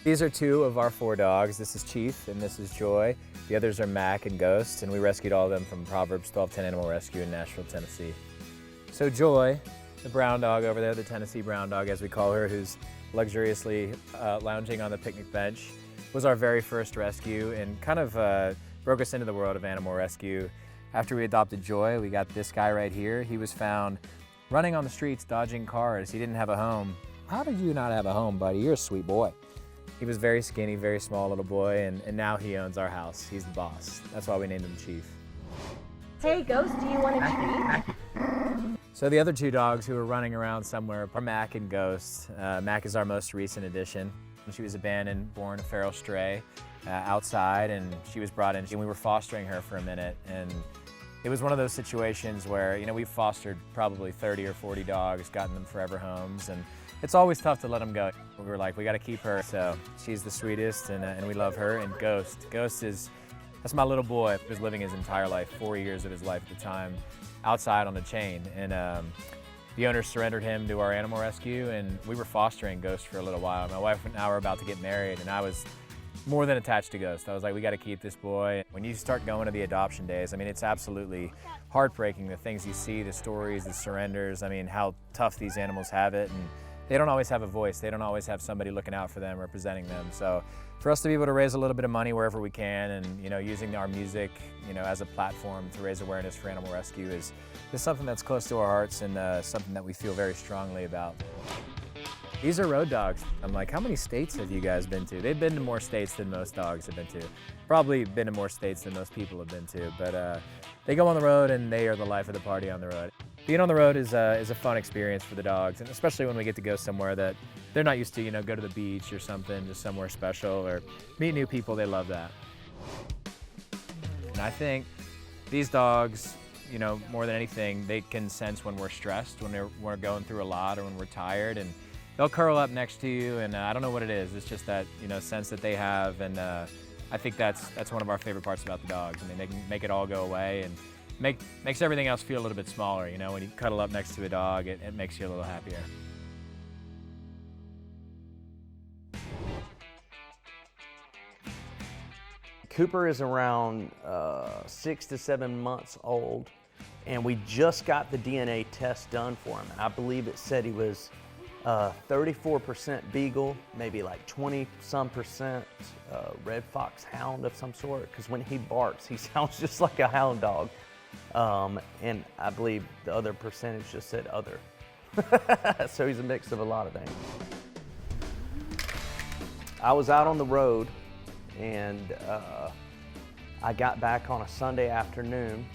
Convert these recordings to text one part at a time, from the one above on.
These are two of our 4 dogs. This is Chief and this is Joy. The others are Mac and Ghost, and we rescued all of them from Proverbs 12:10 Animal Rescue in Nashville, Tennessee. So Joy, the brown dog over there, the Tennessee brown dog as we call her, who's luxuriously lounging on the picnic bench, was our very first rescue and kind of broke us into the world of animal rescue. After we adopted Joy, we got this guy right here. He was found running on the streets, dodging cars. He didn't have a home. How did you not have a home, buddy? You're a sweet boy. He was very skinny, very small little boy, and now he owns our house. He's the boss. That's why we named him Chief. Hey, Ghost, do you want a treat? So the other 2 dogs who are running around somewhere are Mac and Ghost. Mac is our most recent addition. She was abandoned, born a feral stray outside, and she was brought in, and we were fostering her for a minute. And it was one of those situations where, you know, we've fostered probably 30 or 40 dogs, gotten them forever homes, and it's always tough to let them go. We were like, we got to keep her. So she's the sweetest, and we love her. And Ghost that's my little boy. He was living his entire life, 4 years of his life at the time, outside on a chain. And the owner surrendered him to our animal rescue, and we were fostering Ghost for a little while. My wife and I were about to get married, and I was more than attached to Ghost. I was like, we got to keep this boy. When you start going to the adoption days, I mean, it's absolutely heartbreaking, the things you see, the stories, the surrenders, I mean, how tough these animals have it. And they don't always have a voice. They don't always have somebody looking out for them, representing them. So for us to be able to raise a little bit of money wherever we can, and, you know, using our music, you know, as a platform to raise awareness for animal rescue is something that's close to our hearts, and something that we feel very strongly about. These are road dogs. I'm like, how many states have you guys been to? They've been to more states than most dogs have been to. Probably been to more states than most people have been to, but they go on the road and they are the life of the party on the road. Being on the road is a fun experience for the dogs, and especially when we get to go somewhere that they're not used to, you know, go to the beach or something, just somewhere special, or meet new people. They love that. And I think these dogs, you know, more than anything, they can sense when we're stressed, when we're going through a lot, or when we're tired, and they'll curl up next to you, and I don't know what it is. It's just that, you know, sense that they have, and I think that's one of our favorite parts about the dogs. I mean, they can make it all go away, and makes everything else feel a little bit smaller. You know, when you cuddle up next to a dog, it makes you a little happier. Cooper is around 6 to 7 months old, and we just got the DNA test done for him. And I believe it said he was 34% beagle, maybe like 20-some% red fox hound of some sort, because when he barks, he sounds just like a hound dog. And I believe the other percentage just said other. So he's a mix of a lot of things. I was out on the road, and I got back on a Sunday afternoon,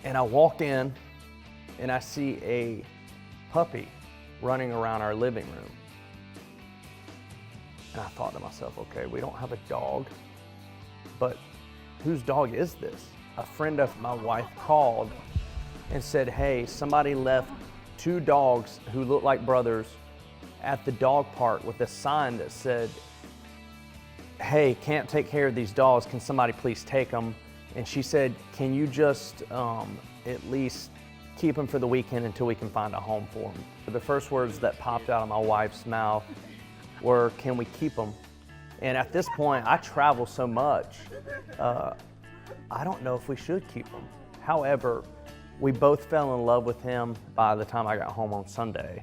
and I walked in and I see a puppy running around our living room. And I thought to myself, okay, we don't have a dog, but whose dog is this? A friend of my wife called and said, hey, somebody left 2 dogs who look like brothers at the dog park with a sign that said, hey, can't take care of these dogs, can somebody please take them? And she said, can you just at least keep them for the weekend until we can find a home for them? The first words that popped out of my wife's mouth were, can we keep them? And at this point, I travel so much, I don't know if we should keep him. However, we both fell in love with him by the time I got home on Sunday.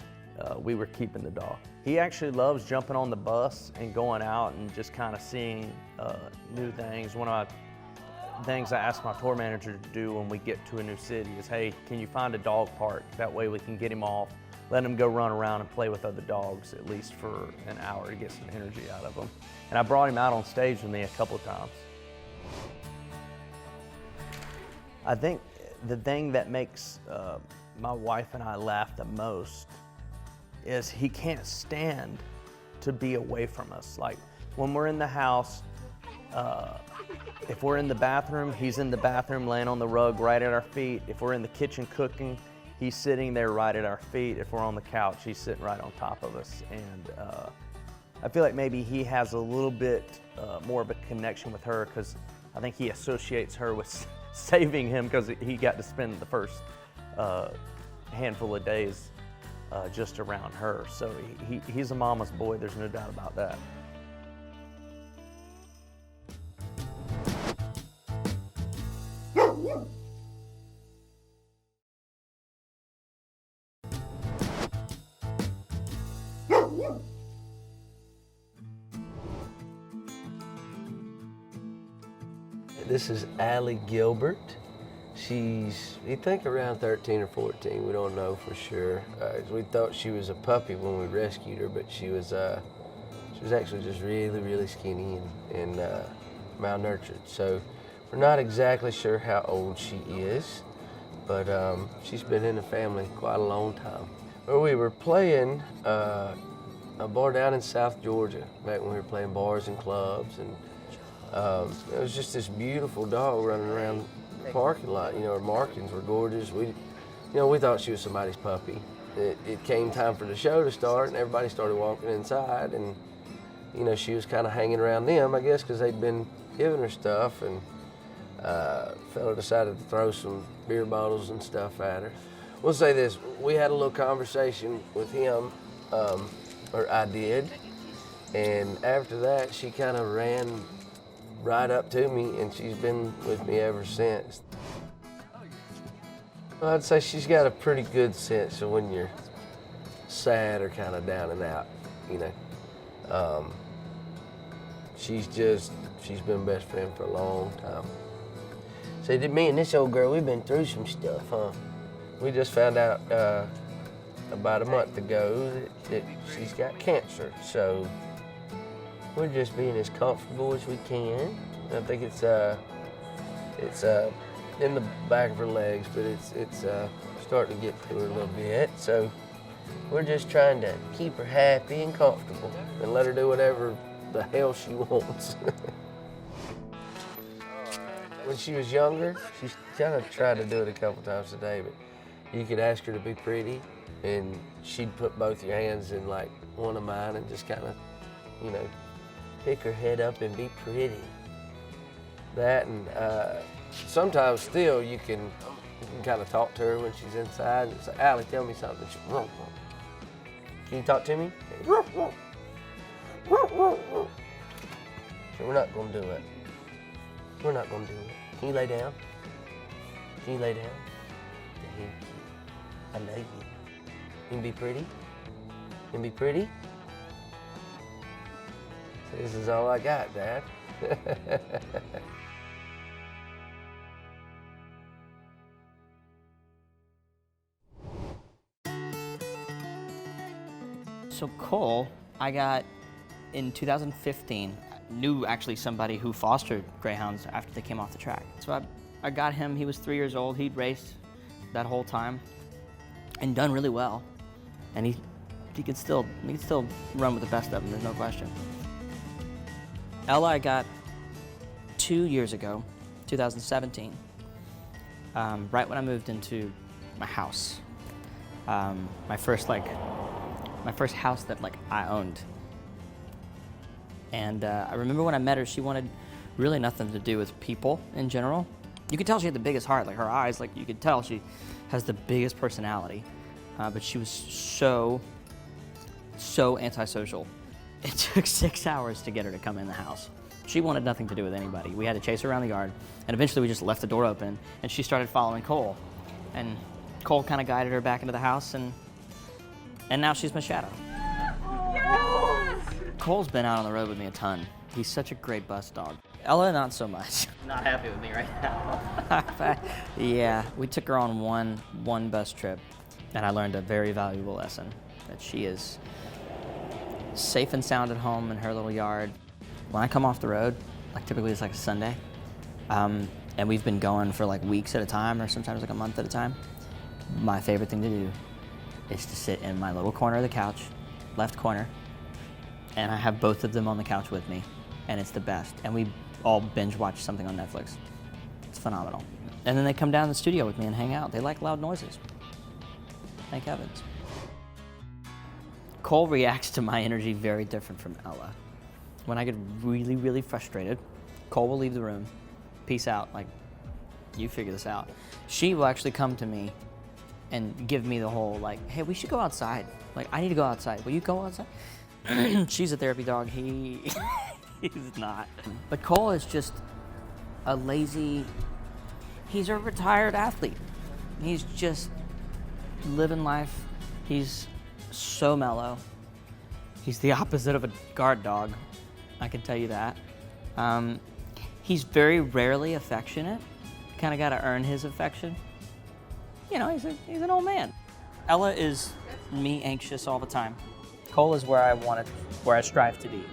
We were keeping the dog. He actually loves jumping on the bus and going out and just kind of seeing new things. One of my things I ask my tour manager to do when we get to a new city is, hey, can you find a dog park? That way we can get him off, let him go run around and play with other dogs at least for an hour to get some energy out of him. And I brought him out on stage with me a couple of times. I think the thing that makes my wife and I laugh the most is he can't stand to be away from us. Like when we're in the house, if we're in the bathroom, he's in the bathroom laying on the rug right at our feet. If we're in the kitchen cooking, he's sitting there right at our feet. If we're on the couch, he's sitting right on top of us. And I feel like maybe he has a little bit more of a connection with her, because I think he associates her with saving him, because he got to spend the first handful of days just around her. So he's a mama's boy, there's no doubt about that. This is Allie Gilbert. She's, you think around 13 or 14, we don't know for sure. We thought she was a puppy when we rescued her, but she was actually just really, really skinny and malnurtured. So we're not exactly sure how old she is, but she's been in the family quite a long time. Well, we were playing a bar down in South Georgia, back when we were playing bars and clubs, and it was just this beautiful dog running around the parking lot. You know, her markings were gorgeous. We thought she was somebody's puppy. It came time for the show to start, and everybody started walking inside, and you know, she was kind of hanging around them, I guess, because they'd been giving her stuff, and fella decided to throw some beer bottles and stuff at her. We'll say this, we had a little conversation with him, or I did, and after that, she kind of ran right up to me, and she's been with me ever since. Well, I'd say she's got a pretty good sense of when you're sad or kind of down and out, you know. She's been best friend for a long time. So me and this old girl, we've been through some stuff, huh? We just found out about a month ago that she's got cancer, so we're just being as comfortable as we can. I think it's in the back of her legs, but it's starting to get to her a little bit. So we're just trying to keep her happy and comfortable and let her do whatever the hell she wants. When she was younger, she kind of tried to do it a couple times a day, but you could ask her to be pretty, and she'd put both your hands in like one of mine and just kind of, you know, pick her head up and be pretty. That, and sometimes still you can kind of talk to her when she's inside and say, Allie, tell me something. She, ruh, ruh. Can you talk to me? Ruh, ruh. Ruh, ruh, ruh. So we're not gonna do it. We're not gonna do it. Can you lay down? Can you lay down? Thank you. I love you. You can be pretty? You can be pretty? So this is all I got, Dad. So Cole, I got in 2015, knew actually somebody who fostered greyhounds after they came off the track. So I got him, he was 3 years old, he'd raced that whole time and done really well. And he could still run with the best of them, there's no question. Ella I got 2 years ago, 2017, right when I moved into my house. My first house that I owned. And I remember when I met her, she wanted really nothing to do with people in general. You could tell she had the biggest heart, like her eyes, you could tell she has the biggest personality. But she was so antisocial. It took 6 hours to get her to come in the house. She wanted nothing to do with anybody. We had to chase her around the yard, and eventually we just left the door open, and she started following Cole. And Cole kind of guided her back into the house, and now she's my shadow. Yes! Cole's been out on the road with me a ton. He's such a great bus dog. Ella, not so much. Not happy with me right now. Yeah, we took her on one bus trip, and I learned a very valuable lesson, that she is safe and sound at home in her little yard. When I come off the road, typically it's a Sunday, and we've been going for weeks at a time, or sometimes a month at a time, my favorite thing to do is to sit in my little corner of the couch, left corner, and I have both of them on the couch with me, and it's the best. And we all binge watch something on Netflix. It's phenomenal. And then they come down to the studio with me and hang out. They like loud noises. Thank heavens. Cole reacts to my energy very different from Ella. When I get really, really frustrated, Cole will leave the room, peace out, you figure this out. She will actually come to me and give me the whole, hey, we should go outside. I need to go outside. Will you go outside? She's a therapy dog. He's not. But Cole is just a lazy, he's a retired athlete. He's just living life. He's so mellow. He's the opposite of a guard dog, I can tell you that. He's very rarely affectionate. Kind of got to earn his affection. You know, he's an old man. Ella is me anxious all the time. Cole is where I strive to be.